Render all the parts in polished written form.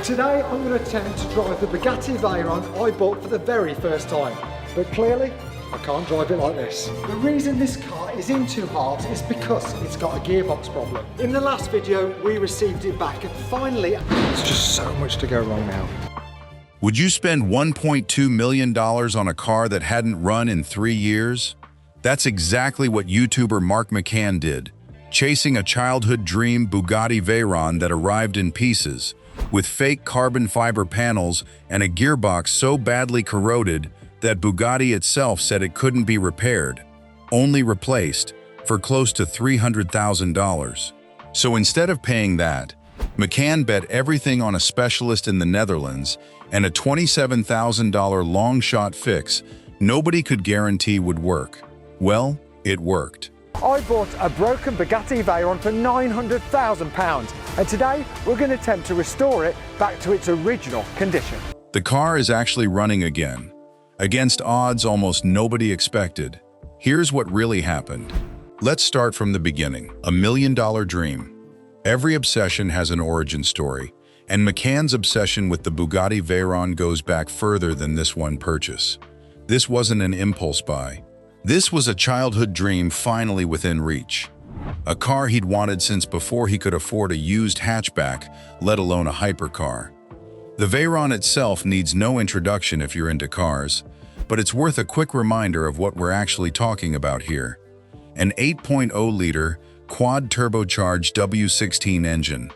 Today I'm going to attempt to drive the Bugatti Veyron I bought for the very first time, but clearly I can't drive it like this. The reason this car is in two halves is because it's got a gearbox problem. In the last video we received it back and finally there's just so much to go wrong now. Would you spend $1.2 million on a car that hadn't run in 3 years? That's exactly what YouTuber Mark McCann did, chasing a childhood dream Bugatti Veyron that arrived in pieces, with fake carbon fiber panels and a gearbox so badly corroded that Bugatti itself said it couldn't be repaired, only replaced, for close to $300,000. So instead of paying that, McCann bet everything on a specialist in the Netherlands and a $27,000 long-shot fix nobody could guarantee would work. Well, it worked. I bought a broken Bugatti Veyron for £900,000 and today we're going to attempt to restore it back to its original condition. The car is actually running again, against odds almost nobody expected. Here's what really happened. Let's start from the beginning. $1 million dream. Every obsession has an origin story, and McCann's obsession with the Bugatti Veyron goes back further than this one purchase. This wasn't an impulse buy. This was a childhood dream finally within reach. A car he'd wanted since before he could afford a used hatchback, let alone a hypercar. The Veyron itself needs no introduction if you're into cars, but it's worth a quick reminder of what we're actually talking about here. An 8.0-liter, quad-turbocharged W16 engine,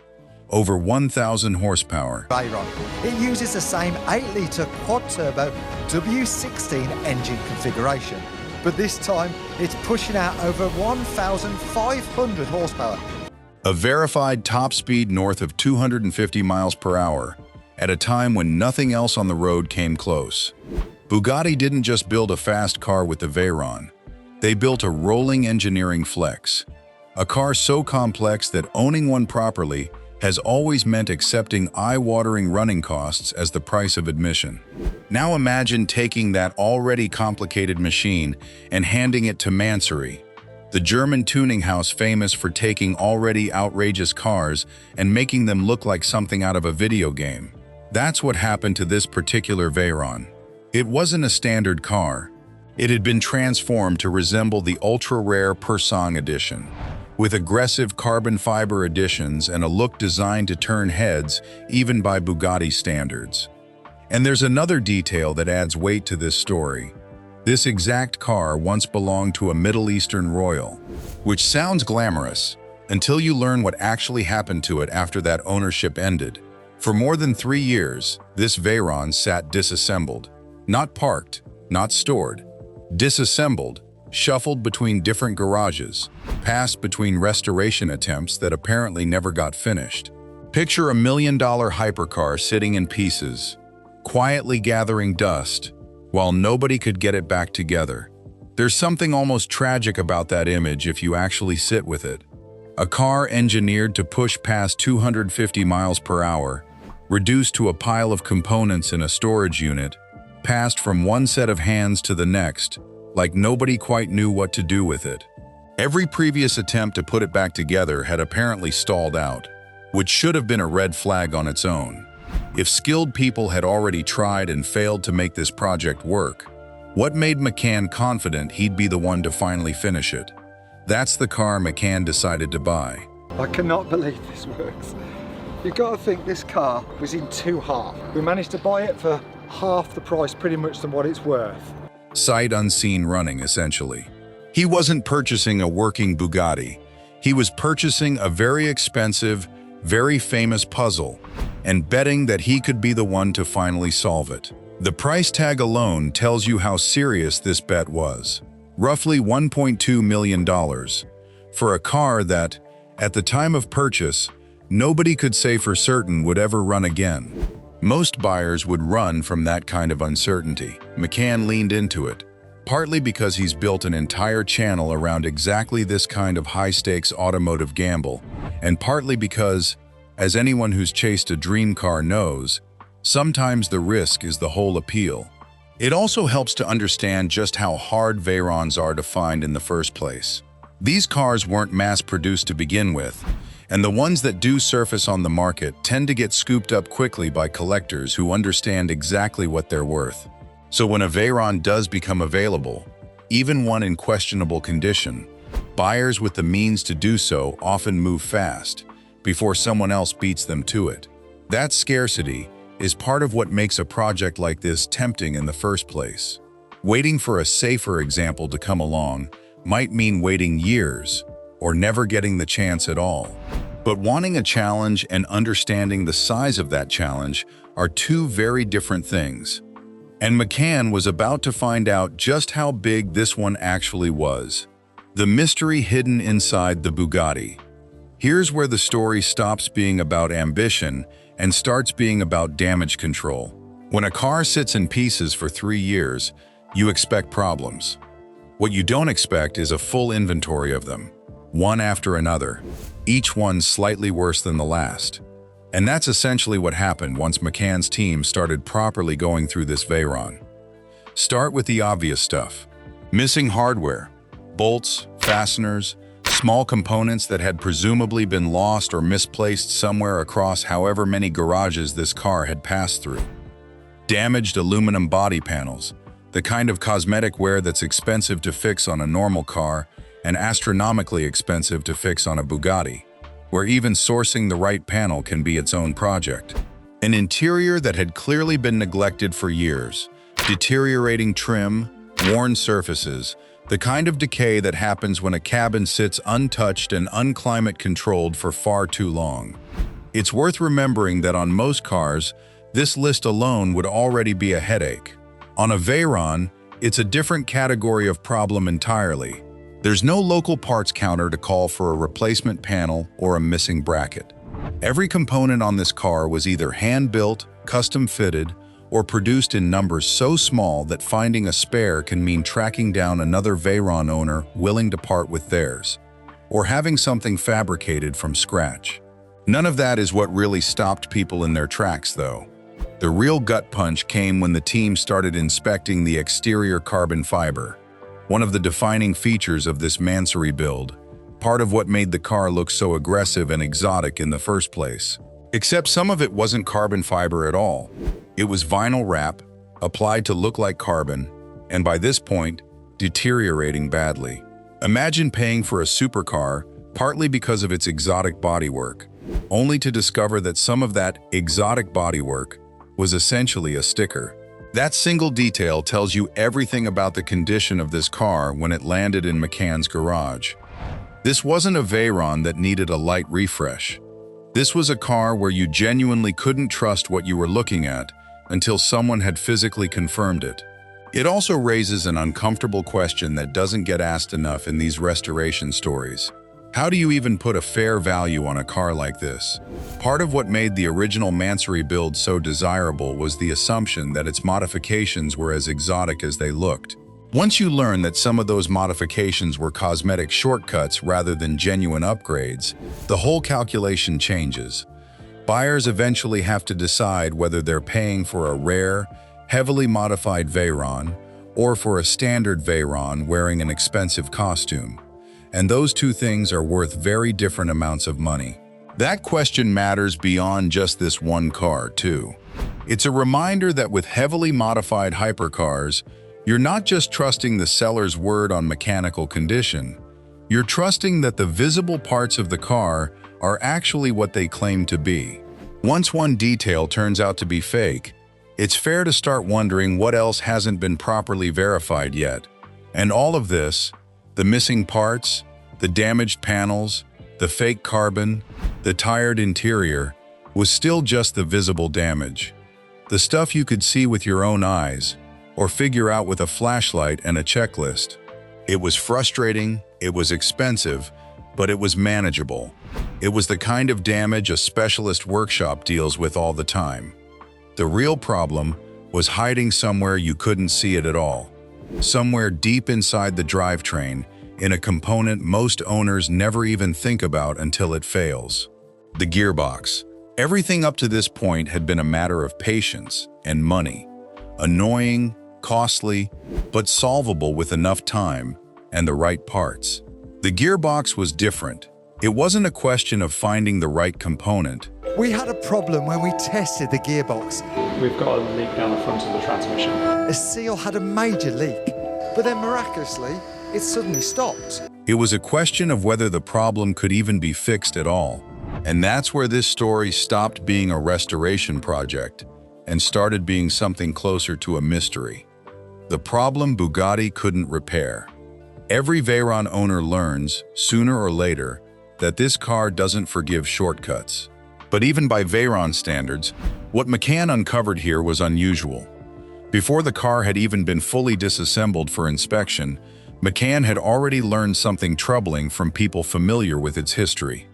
over 1,000 horsepower. Veyron. It uses the same 8-litre quad-turbo W16 engine configuration, but this time it's pushing out over 1,500 horsepower. A verified top speed north of 250 miles per hour, at a time when nothing else on the road came close. Bugatti didn't just build a fast car with the Veyron. They built a rolling engineering flex. A car so complex that owning one properly has always meant accepting eye-watering running costs as the price of admission. Now imagine taking that already complicated machine and handing it to Mansory, the German tuning house famous for taking already outrageous cars and making them look like something out of a video game. That's what happened to this particular Veyron. It wasn't a standard car. It had been transformed to resemble the ultra-rare Persong edition, with aggressive carbon fiber additions and a look designed to turn heads even by Bugatti standards. And there's another detail that adds weight to this story. This exact car once belonged to a Middle Eastern royal, which sounds glamorous until you learn what actually happened to it after that ownership ended. For more than 3 years, this Veyron sat disassembled, not parked, not stored, disassembled, shuffled between different garages, passed between restoration attempts that apparently never got finished. Picture a $1 million hypercar sitting in pieces, quietly gathering dust, while nobody could get it back together. There's something almost tragic about that image if you actually sit with it. A car engineered to push past 250 miles per hour, reduced to a pile of components in a storage unit, passed from one set of hands to the next, like nobody quite knew what to do with it. Every previous attempt to put it back together had apparently stalled out, which should have been a red flag on its own. If skilled people had already tried and failed to make this project work, what made McCann confident he'd be the one to finally finish it? That's the car McCann decided to buy. I cannot believe this works. You've got to think this car was in two halves. We managed to buy it for half the price pretty much than what it's worth. Sight unseen running, essentially. He wasn't purchasing a working Bugatti. He was purchasing a very expensive, very famous puzzle, and betting that he could be the one to finally solve it. The price tag alone tells you how serious this bet was. Roughly $1.2 million for a car that, at the time of purchase, nobody could say for certain would ever run again. Most buyers would run from that kind of uncertainty. McCann leaned into it, partly because he's built an entire channel around exactly this kind of high-stakes automotive gamble, and partly because, as anyone who's chased a dream car knows, sometimes the risk is the whole appeal. It also helps to understand just how hard Veyrons are to find in the first place. These cars weren't mass-produced to begin with, And the ones that do surface on the market tend to get scooped up quickly by collectors who understand exactly what they're worth. So when a Veyron does become available, even one in questionable condition, buyers with the means to do so often move fast before someone else beats them to it. That scarcity is part of what makes a project like this tempting in the first place. Waiting for a safer example to come along might mean waiting years or never getting the chance at all. But wanting a challenge and understanding the size of that challenge are two very different things. And McCann was about to find out just how big this one actually was. The mystery hidden inside the Bugatti. Here's where the story stops being about ambition and starts being about damage control. When a car sits in pieces for 3 years, you expect problems. What you don't expect is a full inventory of them, one after another, each one slightly worse than the last. And that's essentially what happened once McCann's team started properly going through this Veyron. Start with the obvious stuff. Missing hardware, bolts, fasteners, small components that had presumably been lost or misplaced somewhere across however many garages this car had passed through. Damaged aluminum body panels, the kind of cosmetic wear that's expensive to fix on a normal car and astronomically expensive to fix on a Bugatti, where even sourcing the right panel can be its own project. An interior that had clearly been neglected for years, deteriorating trim, worn surfaces, the kind of decay that happens when a cabin sits untouched and unclimate-controlled for far too long. It's worth remembering that on most cars, this list alone would already be a headache. On a Veyron, it's a different category of problem entirely. There's no local parts counter to call for a replacement panel or a missing bracket. Every component on this car was either hand-built, custom-fitted, or produced in numbers so small that finding a spare can mean tracking down another Veyron owner willing to part with theirs, or having something fabricated from scratch. None of that is what really stopped people in their tracks, though. The real gut punch came when the team started inspecting the exterior carbon fiber, one of the defining features of this Mansory build, part of what made the car look so aggressive and exotic in the first place. Except some of it wasn't carbon fiber at all. It was vinyl wrap, applied to look like carbon, and by this point, deteriorating badly. Imagine paying for a supercar partly because of its exotic bodywork, only to discover that some of that exotic bodywork was essentially a sticker. That single detail tells you everything about the condition of this car when it landed in McCann's garage. This wasn't a Veyron that needed a light refresh. This was a car where you genuinely couldn't trust what you were looking at until someone had physically confirmed it. It also raises an uncomfortable question that doesn't get asked enough in these restoration stories. How do you even put a fair value on a car like this? Part of what made the original Mansory build so desirable was the assumption that its modifications were as exotic as they looked. Once you learn that some of those modifications were cosmetic shortcuts rather than genuine upgrades, the whole calculation changes. Buyers eventually have to decide whether they're paying for a rare, heavily modified Veyron or for a standard Veyron wearing an expensive costume. And those two things are worth very different amounts of money. That question matters beyond just this one car, too. It's a reminder that with heavily modified hypercars, you're not just trusting the seller's word on mechanical condition, you're trusting that the visible parts of the car are actually what they claim to be. Once one detail turns out to be fake, it's fair to start wondering what else hasn't been properly verified yet. And all of this, the missing parts, the damaged panels, the fake carbon, the tired interior, was still just the visible damage. The stuff you could see with your own eyes, or figure out with a flashlight and a checklist. It was frustrating, it was expensive, but it was manageable. It was the kind of damage a specialist workshop deals with all the time. The real problem was hiding somewhere you couldn't see it at all. Somewhere deep inside the drivetrain, in a component most owners never even think about until it fails. The gearbox. Everything up to this point had been a matter of patience and money. Annoying, costly, but solvable with enough time and the right parts. The gearbox was different. It wasn't a question of finding the right component. We had a problem when we tested the gearbox. We've got a leak down the front of the transmission. A seal had a major leak, but then miraculously, it suddenly stopped. It was a question of whether the problem could even be fixed at all. And that's where this story stopped being a restoration project and started being something closer to a mystery. The problem Bugatti couldn't repair. Every Veyron owner learns, sooner or later, that this car doesn't forgive shortcuts. But even by Veyron standards, what McCann uncovered here was unusual. Before the car had even been fully disassembled for inspection, McCann had already learned something troubling from people familiar with its history.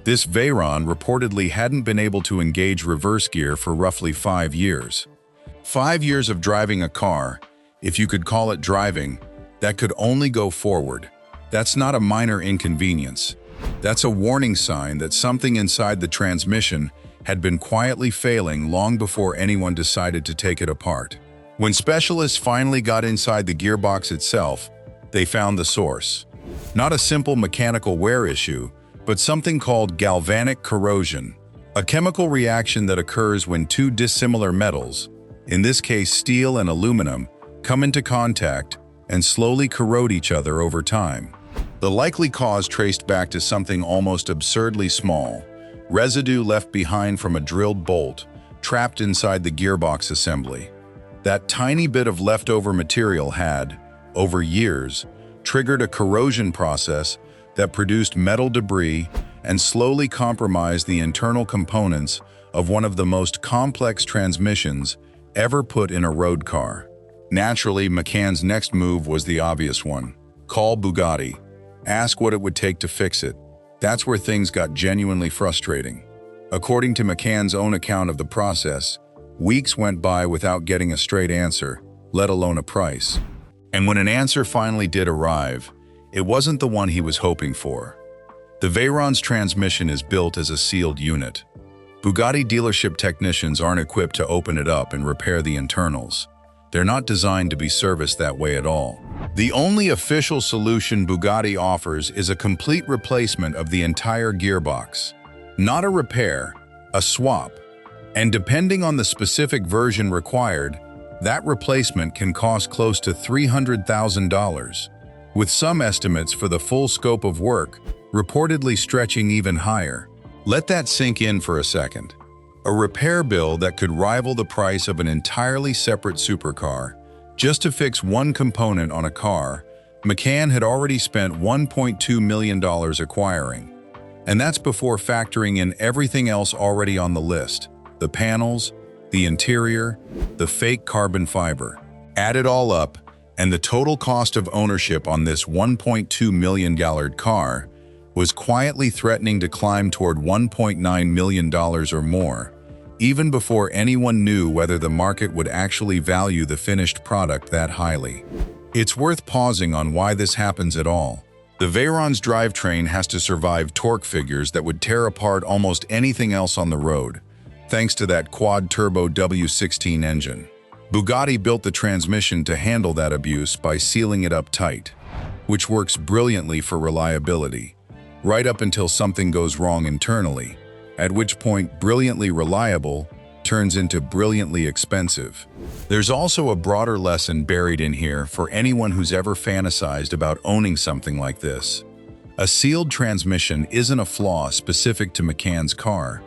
This Veyron reportedly hadn't been able to engage reverse gear for roughly 5 years. 5 years of driving a car, if you could call it driving, that could only go forward. That's not a minor inconvenience. That's a warning sign that something inside the transmission had been quietly failing long before anyone decided to take it apart. When specialists finally got inside the gearbox itself, they found the source. Not a simple mechanical wear issue, but something called galvanic corrosion, a chemical reaction that occurs when two dissimilar metals, in this case steel and aluminum, come into contact and slowly corrode each other over time. The likely cause traced back to something almost absurdly small, residue left behind from a drilled bolt trapped inside the gearbox assembly. That tiny bit of leftover material had, over years, triggered a corrosion process that produced metal debris and slowly compromised the internal components of one of the most complex transmissions ever put in a road car. Naturally, McCann's next move was the obvious one. Call Bugatti. Ask what it would take to fix it. That's where things got genuinely frustrating. According to McCann's own account of the process, weeks went by without getting a straight answer, let alone a price. And when an answer finally did arrive, it wasn't the one he was hoping for. The Veyron's transmission is built as a sealed unit. Bugatti dealership technicians aren't equipped to open it up and repair the internals. They're not designed to be serviced that way at all. The only official solution Bugatti offers is a complete replacement of the entire gearbox. Not a repair, a swap. And depending on the specific version required, that replacement can cost close to $300,000, with some estimates for the full scope of work reportedly stretching even higher. Let that sink in for a second. A repair bill that could rival the price of an entirely separate supercar just to fix one component on a car McCann had already spent $1.2 million acquiring. And that's before factoring in everything else already on the list: the panels, the interior, the fake carbon fiber. Add it all up, and the total cost of ownership on this $1.2 million car was quietly threatening to climb toward $1.9 million or more, even before anyone knew whether the market would actually value the finished product that highly. It's worth pausing on why this happens at all. The Veyron's drivetrain has to survive torque figures that would tear apart almost anything else on the road, thanks to that quad-turbo W16 engine. Bugatti built the transmission to handle that abuse by sealing it up tight, which works brilliantly for reliability, right up until something goes wrong internally, at which point brilliantly reliable turns into brilliantly expensive. There's also a broader lesson buried in here for anyone who's ever fantasized about owning something like this. A sealed transmission isn't a flaw specific to McCann's car.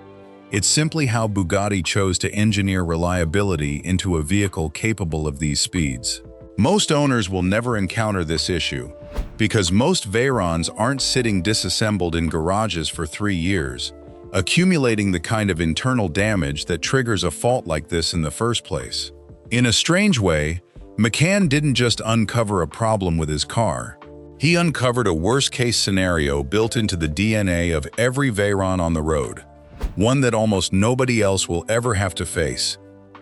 It's simply how Bugatti chose to engineer reliability into a vehicle capable of these speeds. Most owners will never encounter this issue, because most Veyrons aren't sitting disassembled in garages for 3 years, accumulating the kind of internal damage that triggers a fault like this in the first place. In a strange way, McCann didn't just uncover a problem with his car. He uncovered a worst-case scenario built into the DNA of every Veyron on the road, one that almost nobody else will ever have to face,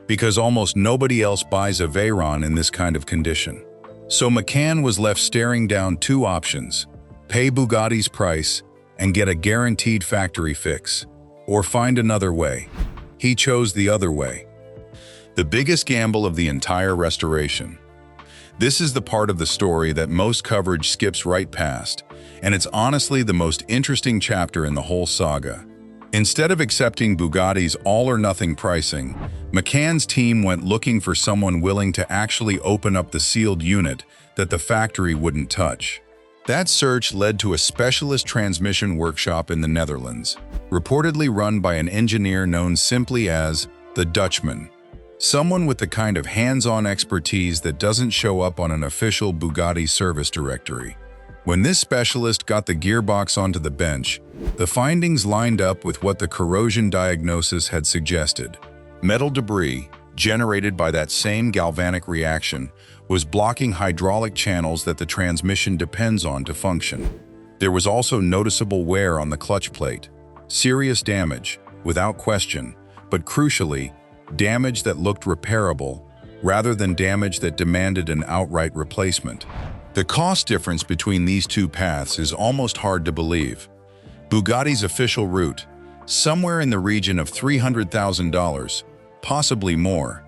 because almost nobody else buys a Veyron in this kind of condition. So McCann was left staring down two options: pay Bugatti's price and get a guaranteed factory fix, or find another way. He chose the other way. The biggest gamble of the entire restoration. This is the part of the story that most coverage skips right past, and it's honestly the most interesting chapter in the whole saga. Instead of accepting Bugatti's all-or-nothing pricing, McCann's team went looking for someone willing to actually open up the sealed unit that the factory wouldn't touch. That search led to a specialist transmission workshop in the Netherlands, reportedly run by an engineer known simply as the Dutchman. Someone with the kind of hands-on expertise that doesn't show up on an official Bugatti service directory. When this specialist got the gearbox onto the bench, the findings lined up with what the corrosion diagnosis had suggested. Metal debris, generated by that same galvanic reaction, was blocking hydraulic channels that the transmission depends on to function. There was also noticeable wear on the clutch plate. Serious damage, without question, but crucially, damage that looked repairable, rather than damage that demanded an outright replacement. The cost difference between these two paths is almost hard to believe. Bugatti's official route, somewhere in the region of $300,000, possibly more.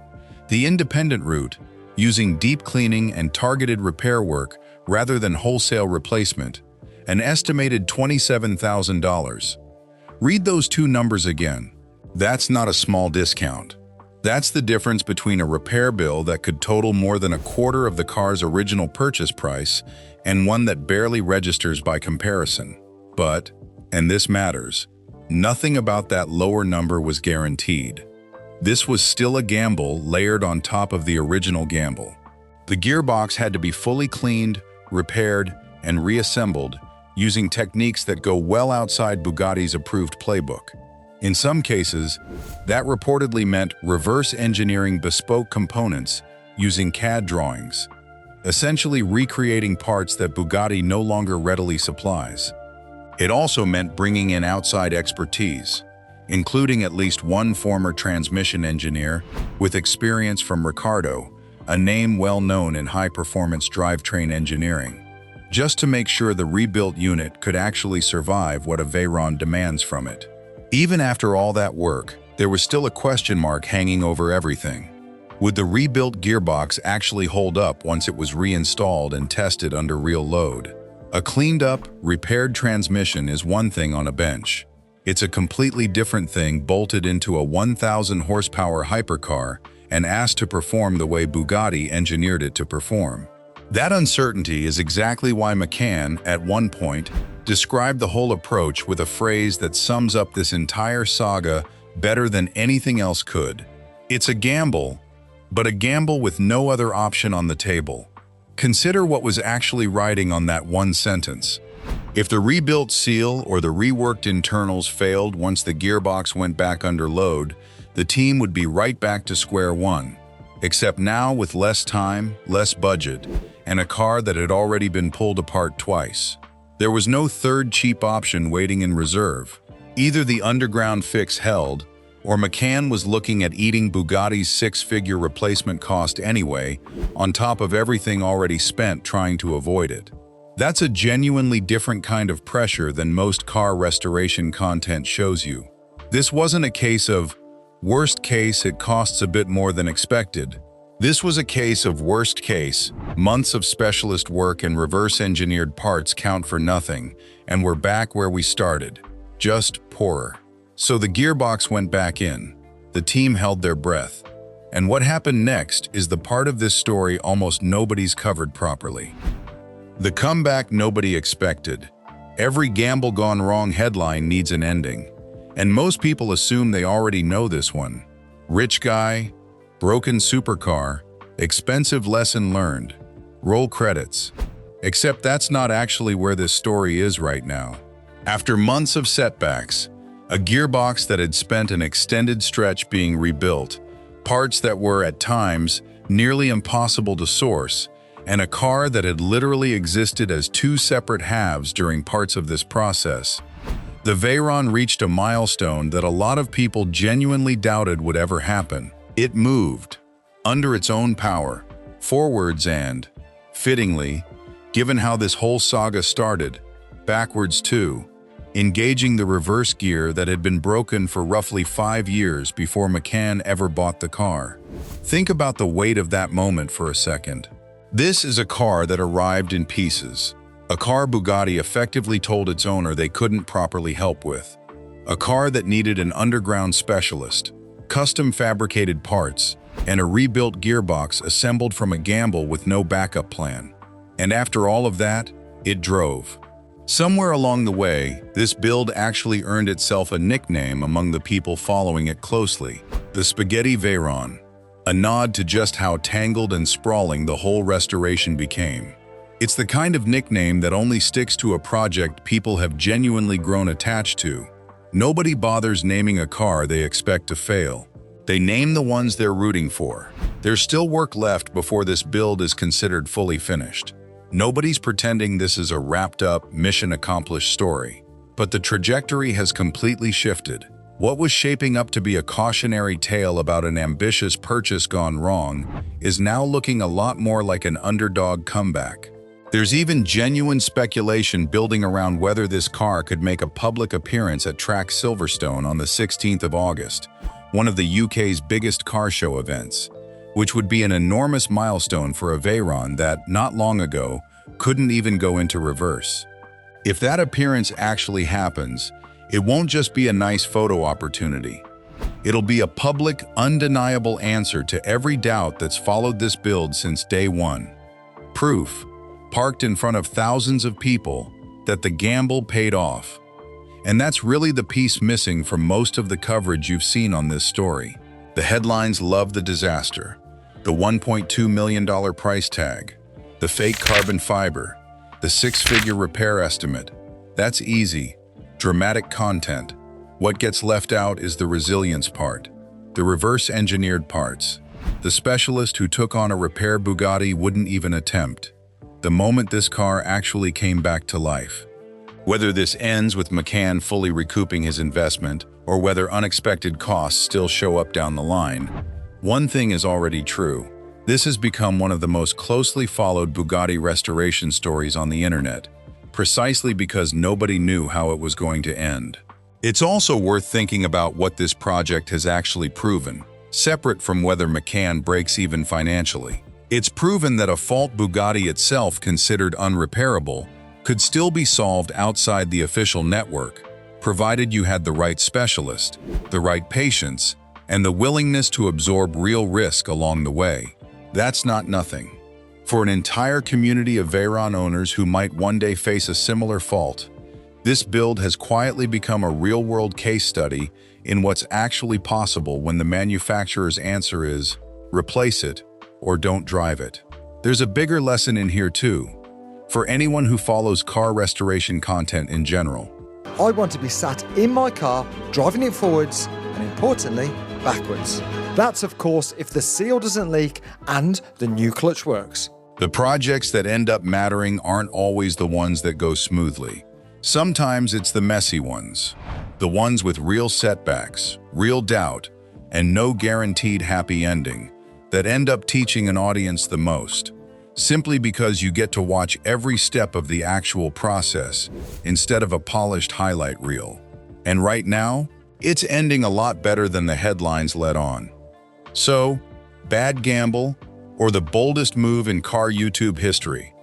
The independent route, using deep cleaning and targeted repair work rather than wholesale replacement, an estimated $27,000. Read those two numbers again. That's not a small discount. That's the difference between a repair bill that could total more than a quarter of the car's original purchase price and one that barely registers by comparison. But, and this matters, nothing about that lower number was guaranteed. This was still a gamble layered on top of the original gamble. The gearbox had to be fully cleaned, repaired, and reassembled using techniques that go well outside Bugatti's approved playbook. In some cases, that reportedly meant reverse engineering bespoke components using CAD drawings, essentially recreating parts that Bugatti no longer readily supplies. It also meant bringing in outside expertise, including at least one former transmission engineer with experience from Ricardo, a name well known in high-performance drivetrain engineering, just to make sure the rebuilt unit could actually survive what a Veyron demands from it. Even after all that work, there was still a question mark hanging over everything. Would the rebuilt gearbox actually hold up once it was reinstalled and tested under real load? A cleaned-up, repaired transmission is one thing on a bench. It's a completely different thing bolted into a 1,000-horsepower hypercar and asked to perform the way Bugatti engineered it to perform. That uncertainty is exactly why McCann, at one point, described the whole approach with a phrase that sums up this entire saga better than anything else could. It's a gamble, but a gamble with no other option on the table. Consider what was actually writing on that one sentence. If the rebuilt seal or the reworked internals failed once the gearbox went back under load, the team would be right back to square one, except now with less time, less budget, and a car that had already been pulled apart twice. There was no third cheap option waiting in reserve. Either the underground fix held, or McCann was looking at eating Bugatti's six-figure replacement cost anyway, on top of everything already spent trying to avoid it. That's a genuinely different kind of pressure than most car restoration content shows you. This wasn't a case of, worst case, it costs a bit more than expected. This was a case of worst case, months of specialist work and reverse-engineered parts count for nothing, and we're back where we started, just poorer. So the gearbox went back in. The team held their breath. And what happened next is the part of this story almost nobody's covered properly. The comeback nobody expected. Every gamble gone wrong headline needs an ending. And most people assume they already know this one. Rich guy, broken supercar, expensive lesson learned, roll credits. Except that's not actually where this story is right now. After months of setbacks, a gearbox that had spent an extended stretch being rebuilt, parts that were at times nearly impossible to source, and a car that had literally existed as two separate halves during parts of this process, the Veyron reached a milestone that a lot of people genuinely doubted would ever happen. It moved, under its own power, forwards and, fittingly, given how this whole saga started, backwards too, engaging the reverse gear that had been broken for roughly 5 years before McCann ever bought the car. Think about the weight of that moment for a second. This is a car that arrived in pieces. A car Bugatti effectively told its owner they couldn't properly help with. A car that needed an underground specialist, custom fabricated parts, and a rebuilt gearbox assembled from a gamble with no backup plan. And after all of that, it drove. Somewhere along the way, this build actually earned itself a nickname among the people following it closely, the Bugatti Veyron, a nod to just how tangled and sprawling the whole restoration became. It's the kind of nickname that only sticks to a project people have genuinely grown attached to. Nobody bothers naming a car they expect to fail. They name the ones they're rooting for. There's still work left before this build is considered fully finished. Nobody's pretending this is a wrapped-up, mission-accomplished story. But the trajectory has completely shifted. What was shaping up to be a cautionary tale about an ambitious purchase gone wrong is now looking a lot more like an underdog comeback. There's even genuine speculation building around whether this car could make a public appearance at Track Silverstone on the 16th of August, one of the UK's biggest car show events, which would be an enormous milestone for a Veyron that, not long ago, couldn't even go into reverse. If that appearance actually happens, it won't just be a nice photo opportunity. It'll be a public, undeniable answer to every doubt that's followed this build since day one. Proof, parked in front of thousands of people, that the gamble paid off. And that's really the piece missing from most of the coverage you've seen on this story. The headlines love the disaster, the $1.2 million price tag, the fake carbon fiber, the six-figure repair estimate. That's easy, dramatic content. What gets left out is the resilience part, the reverse-engineered parts, the specialist who took on a repair Bugatti wouldn't even attempt. The moment this car actually came back to life. Whether this ends with McCann fully recouping his investment or whether unexpected costs still show up down the line, one thing is already true. This has become one of the most closely followed Bugatti restoration stories on the internet, precisely because nobody knew how it was going to end. It's also worth thinking about what this project has actually proven, separate from whether McCann breaks even financially. It's proven that a fault Bugatti itself considered unrepairable could still be solved outside the official network, provided you had the right specialist, the right patience, and the willingness to absorb real risk along the way. That's not nothing. For an entire community of Veyron owners who might one day face a similar fault, this build has quietly become a real-world case study in what's actually possible when the manufacturer's answer is, replace it, or don't drive it. There's a bigger lesson in here too, for anyone who follows car restoration content in general. I want to be sat in my car, driving it forwards, and importantly, backwards. That's of course if the seal doesn't leak and the new clutch works. The projects that end up mattering aren't always the ones that go smoothly. Sometimes it's the messy ones, the ones with real setbacks, real doubt, and no guaranteed happy ending, that end up teaching an audience the most, simply because you get to watch every step of the actual process instead of a polished highlight reel. And right now, it's ending a lot better than the headlines let on. So, bad gamble or the boldest move in car YouTube history?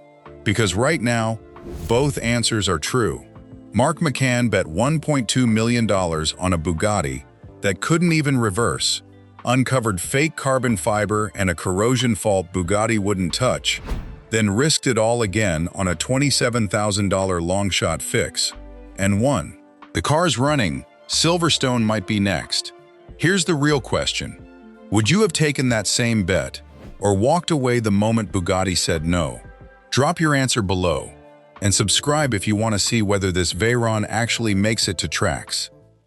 Because right now, both answers are true. Mark McCann bet $1.2 million on a Bugatti that couldn't even reverse, uncovered fake carbon fiber and a corrosion fault Bugatti wouldn't touch, then risked it all again on a $27,000 long-shot fix, and won. The car's running. Silverstone might be next. Here's the real question. Would you have taken that same bet, or walked away the moment Bugatti said no? Drop your answer below, and subscribe if you want to see whether this Veyron actually makes it to tracks.